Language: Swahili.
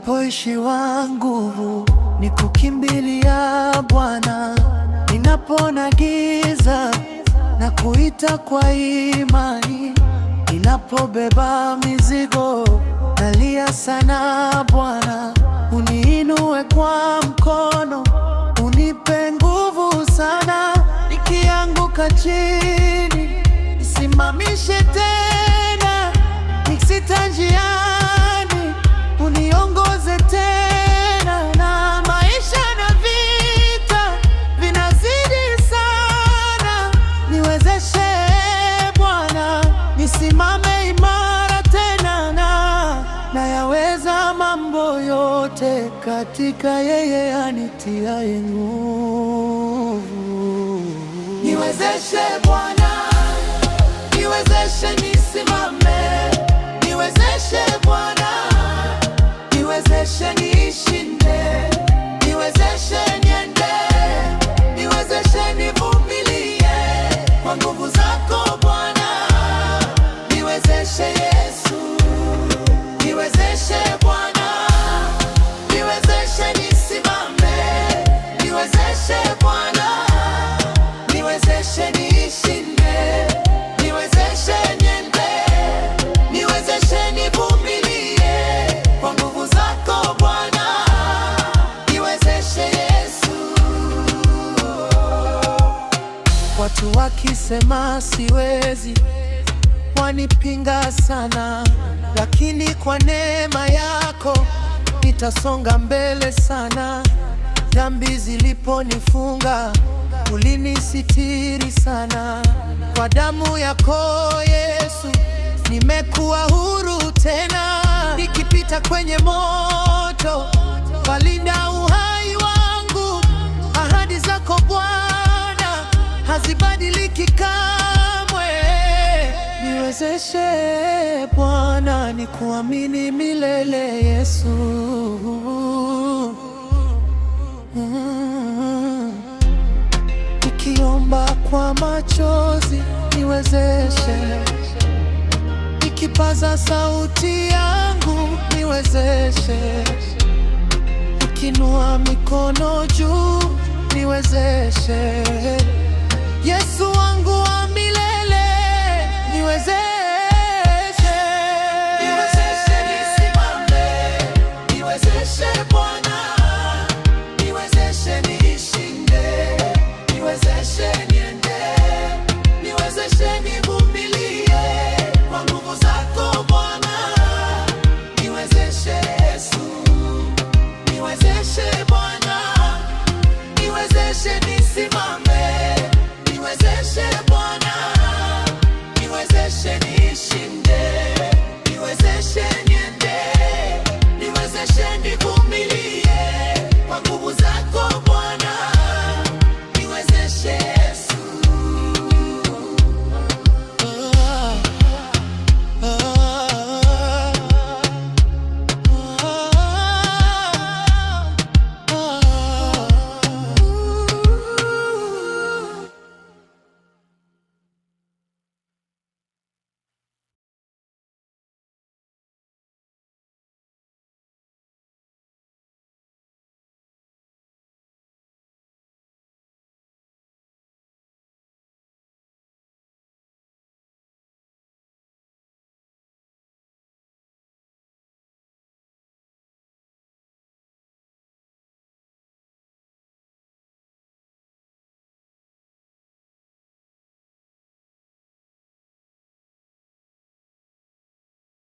Ninapoishiwa nguvu ni kukimbilia Bwana, ninapoona giza na kuita kwa imani, ninapobeba mizigo nalia sana. Bwana, uniinue kwa mkono, unipe nguvu sana. Nikianguka chini, nisimamishe tena. Nikisita njiani, uniongoze tena. Na maisha na vita vinazidi sana, niwezeshe Bwana, nisimame imara tena. Nayaweza mambo yote katika yeye anitiaye nguvu. Niwezeshe Bwana, niwezeshe nisimame. Niwezeshe Bwana, niwezeshe nishinde. Niwezeshe niende, niwezeshe nivumilie kwa nguvu zako Bwana. Niwezeshe Yesu, niwezeshe Bwana, niwezeshe nisimame. Niwezeshe Bwana, niwezeshe nishinde. Niwezeshe niende, niwezeshe nivumilie kwa nguvu zako Bwana. Niwezeshe Yesu. Watu wakisema siwezi, wanipinga sana, lakini kwa neema yako nitasonga mbele sana. Dhambi ziliponifunga, ulinisitiri sana. Kwa damu yako Yesu, nimekuwa huru tena. Nikipita kwenye moto, walinda uhai wangu. Ahadi zako Bwana hazibadiliki kamwe. Niwezeshe Bwana, nikuamini milele Yesu. Nikiomba kwa machozi, niwezeshe. Nikipaza sauti yangu, niwezeshe. Nikinua mikono juu, niwezeshe. Yesu wangu